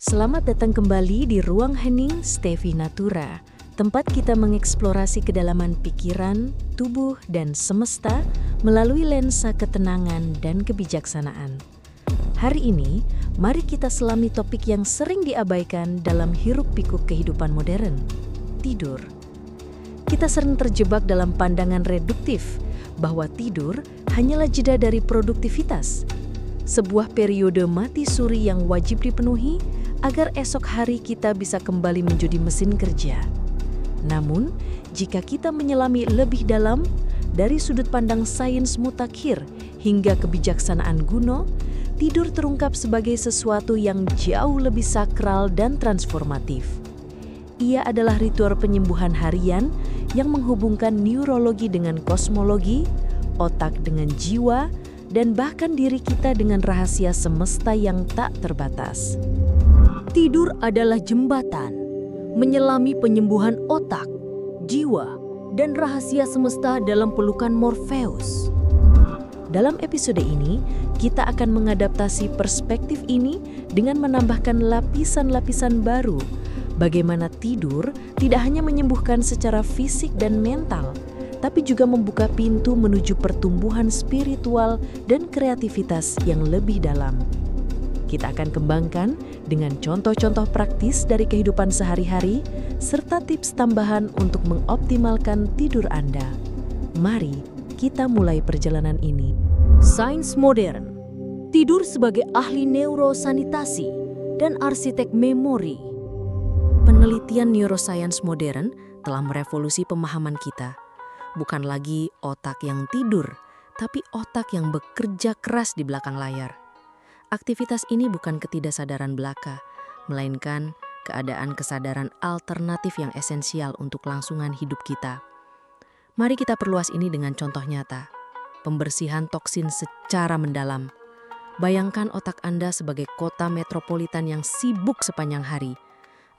Selamat datang kembali di Ruang Hening Steffi Natura, tempat kita mengeksplorasi kedalaman pikiran, tubuh, dan semesta melalui lensa ketenangan dan kebijaksanaan. Hari ini, mari kita selami topik yang sering diabaikan dalam hiruk-pikuk kehidupan modern, tidur. Kita sering terjebak dalam pandangan reduktif bahwa tidur hanyalah jeda dari produktivitas, sebuah periode mati suri yang wajib dipenuhi agar esok hari kita bisa kembali menjadi mesin kerja. Namun, jika kita menyelami lebih dalam, dari sudut pandang sains mutakhir hingga kebijaksanaan kuno, tidur terungkap sebagai sesuatu yang jauh lebih sakral dan transformatif. Ia adalah ritual penyembuhan harian yang menghubungkan neurologi dengan kosmologi, otak dengan jiwa, dan bahkan diri kita dengan rahasia semesta yang tak terbatas. Tidur adalah jembatan, menyelami penyembuhan otak, jiwa, dan rahasia semesta dalam pelukan Morpheus. Dalam episode ini, kita akan mengadaptasi perspektif ini dengan menambahkan lapisan-lapisan baru. Bagaimana tidur tidak hanya menyembuhkan secara fisik dan mental, tapi juga membuka pintu menuju pertumbuhan spiritual dan kreativitas yang lebih dalam. Kita akan kembangkan dengan contoh-contoh praktis dari kehidupan sehari-hari, serta tips tambahan untuk mengoptimalkan tidur Anda. Mari kita mulai perjalanan ini. Sains modern, tidur sebagai ahli neurosanitasi dan arsitek memori. Penelitian neuroscience modern telah merevolusi pemahaman kita. Bukan lagi otak yang tidur, tapi otak yang bekerja keras di belakang layar. Aktivitas ini bukan ketidaksadaran belaka, melainkan keadaan kesadaran alternatif yang esensial untuk kelangsungan hidup kita. Mari kita perluas ini dengan contoh nyata. Pembersihan toksin secara mendalam. Bayangkan otak Anda sebagai kota metropolitan yang sibuk sepanjang hari.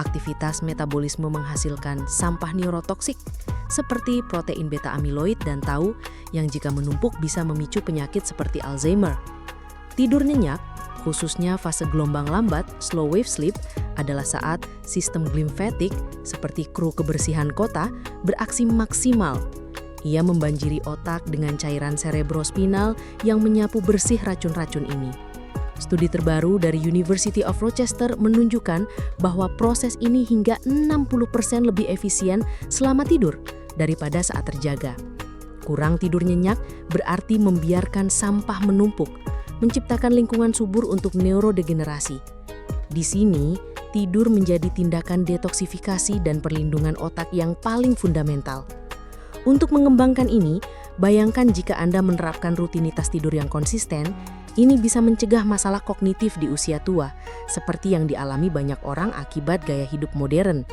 Aktivitas metabolisme menghasilkan sampah neurotoksik seperti protein beta amiloid dan tau yang jika menumpuk bisa memicu penyakit seperti Alzheimer. Tidur nyenyak, khususnya fase gelombang lambat, slow wave sleep, adalah saat sistem glimfatik seperti kru kebersihan kota beraksi maksimal. Ia membanjiri otak dengan cairan cerebrospinal yang menyapu bersih racun-racun ini. Studi terbaru dari University of Rochester menunjukkan bahwa proses ini hingga 60% lebih efisien selama tidur daripada saat terjaga. Kurang tidur nyenyak berarti membiarkan sampah menumpuk, menciptakan lingkungan subur untuk neurodegenerasi. Di sini, tidur menjadi tindakan detoksifikasi dan perlindungan otak yang paling fundamental. Untuk mengembangkan ini, bayangkan jika Anda menerapkan rutinitas tidur yang konsisten, ini bisa mencegah masalah kognitif di usia tua, seperti yang dialami banyak orang akibat gaya hidup modern.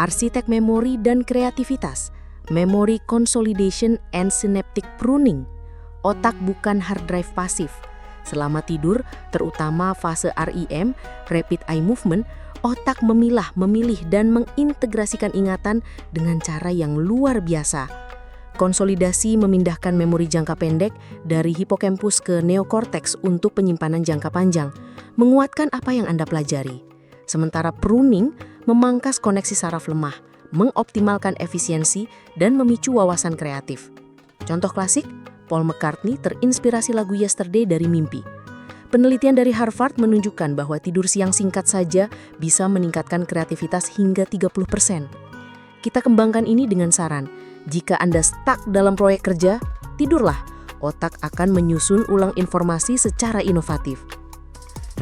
Arsitek memori dan kreativitas, memory consolidation and synaptic pruning. Otak bukan hard drive pasif. Selama tidur, terutama fase REM, Rapid Eye Movement, otak memilah, memilih, dan mengintegrasikan ingatan dengan cara yang luar biasa. Konsolidasi memindahkan memori jangka pendek dari hipokampus ke neokorteks untuk penyimpanan jangka panjang, menguatkan apa yang Anda pelajari. Sementara pruning memangkas koneksi saraf lemah, mengoptimalkan efisiensi, dan memicu wawasan kreatif. Contoh klasik, Paul McCartney terinspirasi lagu Yesterday dari mimpi. Penelitian dari Harvard menunjukkan bahwa tidur siang singkat saja bisa meningkatkan kreativitas hingga 30%. Kita kembangkan ini dengan saran, jika Anda stuck dalam proyek kerja, tidurlah. Otak akan menyusun ulang informasi secara inovatif.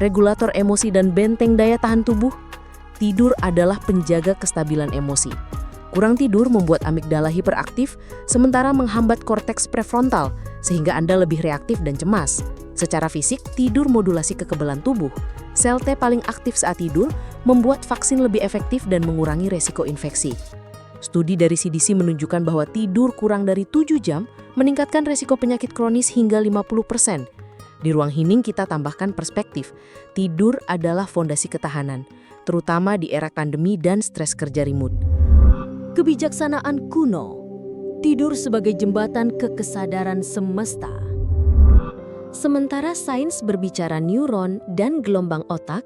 Regulator emosi dan benteng daya tahan tubuh. Tidur adalah penjaga kestabilan emosi. Kurang tidur membuat amigdala hiperaktif, sementara menghambat korteks prefrontal, sehingga Anda lebih reaktif dan cemas. Secara fisik, tidur modulasi kekebalan tubuh. Sel T paling aktif saat tidur, membuat vaksin lebih efektif dan mengurangi resiko infeksi. Studi dari CDC menunjukkan bahwa tidur kurang dari 7 jam meningkatkan resiko penyakit kronis hingga 50%. Di Ruang Hening kita tambahkan perspektif. Tidur adalah fondasi ketahanan, terutama di era pandemi dan stres kerja remote. Kebijaksanaan kuno, tidur sebagai jembatan ke kesadaran semesta. Sementara sains berbicara neuron dan gelombang otak,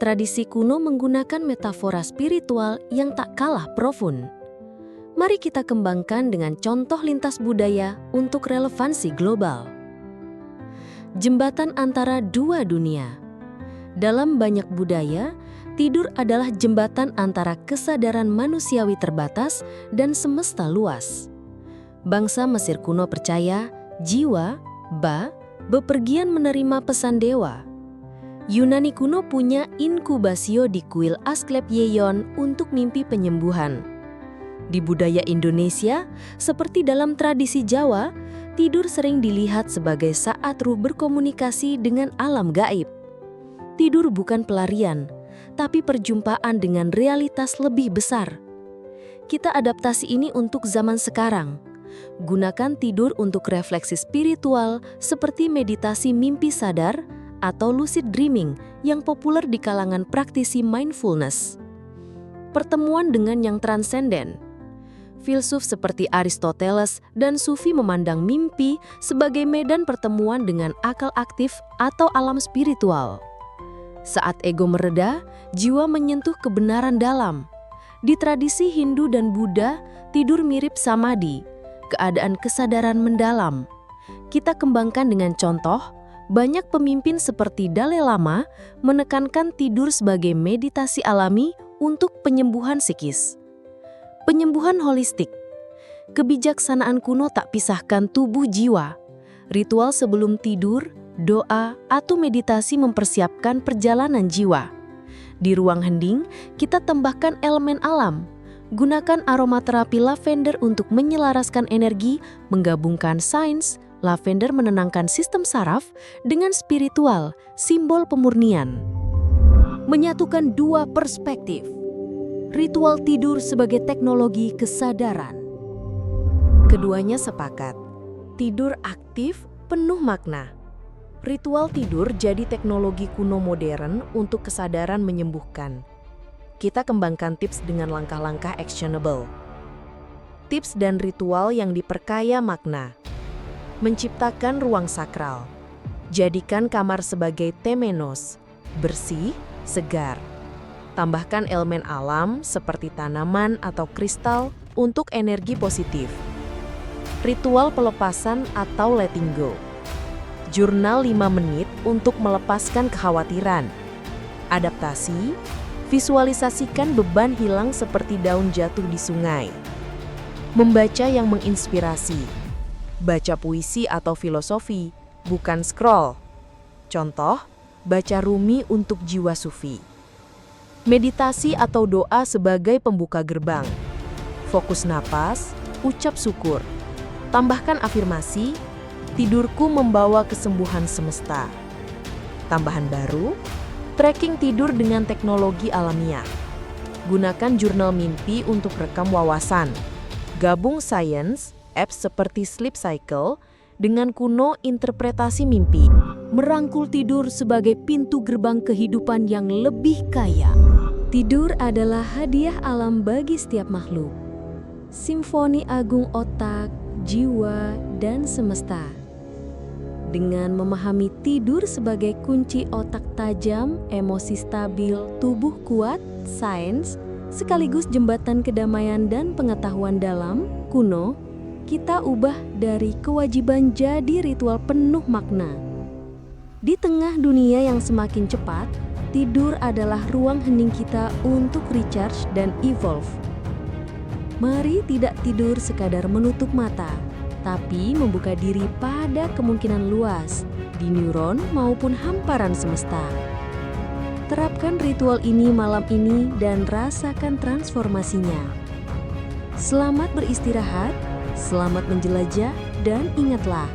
tradisi kuno menggunakan metafora spiritual yang tak kalah profun. Mari kita kembangkan dengan contoh lintas budaya untuk relevansi global. Jembatan antara dua dunia. Dalam banyak budaya, tidur adalah jembatan antara kesadaran manusiawi terbatas dan semesta luas. Bangsa Mesir kuno percaya jiwa, bepergian menerima pesan dewa. Yunani kuno punya inkubasio di kuil Asklepieion untuk mimpi penyembuhan. Di budaya Indonesia, seperti dalam tradisi Jawa, tidur sering dilihat sebagai saat ruh berkomunikasi dengan alam gaib. Tidur bukan pelarian, tapi perjumpaan dengan realitas lebih besar. Kita adaptasi ini untuk zaman sekarang. Gunakan tidur untuk refleksi spiritual seperti meditasi mimpi sadar atau lucid dreaming yang populer di kalangan praktisi mindfulness. Pertemuan dengan yang transenden. Filsuf seperti Aristoteles dan Sufi memandang mimpi sebagai medan pertemuan dengan akal aktif atau alam spiritual. Saat ego mereda, jiwa menyentuh kebenaran dalam. Di tradisi Hindu dan Buddha, tidur mirip samadhi, keadaan kesadaran mendalam. Kita kembangkan dengan contoh, banyak pemimpin seperti Dalai Lama menekankan tidur sebagai meditasi alami untuk penyembuhan psikis. Penyembuhan holistik. Kebijaksanaan kuno tak pisahkan tubuh jiwa. Ritual sebelum tidur, doa, atau meditasi mempersiapkan perjalanan jiwa. Di ruang hening, kita tambahkan elemen alam. Gunakan aromaterapi lavender untuk menyelaraskan energi, menggabungkan sains. Lavender menenangkan sistem saraf dengan spiritual, simbol pemurnian. Menyatukan dua perspektif. Ritual tidur sebagai teknologi kesadaran. Keduanya sepakat. Tidur aktif, penuh makna. Ritual tidur jadi teknologi kuno modern untuk kesadaran menyembuhkan. Kita kembangkan tips dengan langkah-langkah actionable. Tips dan ritual yang diperkaya makna. Menciptakan ruang sakral. Jadikan kamar sebagai temenos, bersih, segar. Tambahkan elemen alam seperti tanaman atau kristal untuk energi positif. Ritual pelepasan atau letting go. Jurnal 5 menit untuk melepaskan kekhawatiran. Adaptasi, visualisasikan beban hilang seperti daun jatuh di sungai. Membaca yang menginspirasi. Baca puisi atau filosofi, bukan scroll. Contoh, baca Rumi untuk jiwa sufi. Meditasi atau doa sebagai pembuka gerbang. Fokus napas, ucap syukur. Tambahkan afirmasi, tidurku membawa kesembuhan semesta. Tambahan baru, tracking tidur dengan teknologi alamiah. Gunakan jurnal mimpi untuk rekam wawasan. Gabung sains, apps seperti Sleep Cycle, dengan kuno interpretasi mimpi. Merangkul tidur sebagai pintu gerbang kehidupan yang lebih kaya. Tidur adalah hadiah alam bagi setiap makhluk. Simfoni agung otak, jiwa, dan semesta. Dengan memahami tidur sebagai kunci otak tajam, emosi stabil, tubuh kuat, sains, sekaligus jembatan kedamaian dan pengetahuan dalam, kuno, kita ubah dari kewajiban jadi ritual penuh makna. Di tengah dunia yang semakin cepat, tidur adalah ruang hening kita untuk recharge dan evolve. Mari tidak tidur sekadar menutup mata, tapi membuka diri pada kemungkinan luas di neuron maupun hamparan semesta. Terapkan ritual ini malam ini dan rasakan transformasinya. Selamat beristirahat, selamat menjelajah, dan ingatlah,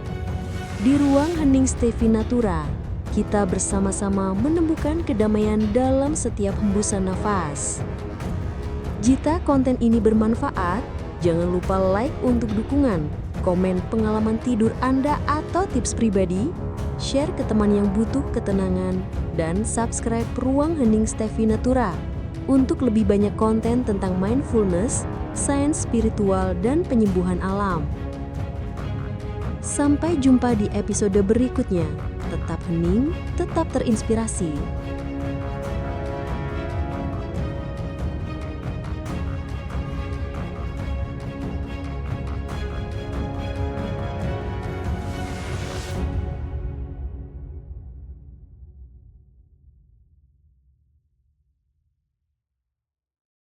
di ruang hening Stefi Natura, kita bersama-sama menemukan kedamaian dalam setiap hembusan nafas. Jika konten ini bermanfaat, jangan lupa like untuk dukungan, komen pengalaman tidur Anda atau tips pribadi, share ke teman yang butuh ketenangan, dan subscribe Ruang Hening Stefi Natura untuk lebih banyak konten tentang mindfulness, sains spiritual, dan penyembuhan alam. Sampai jumpa di episode berikutnya. Tetap hening, tetap terinspirasi.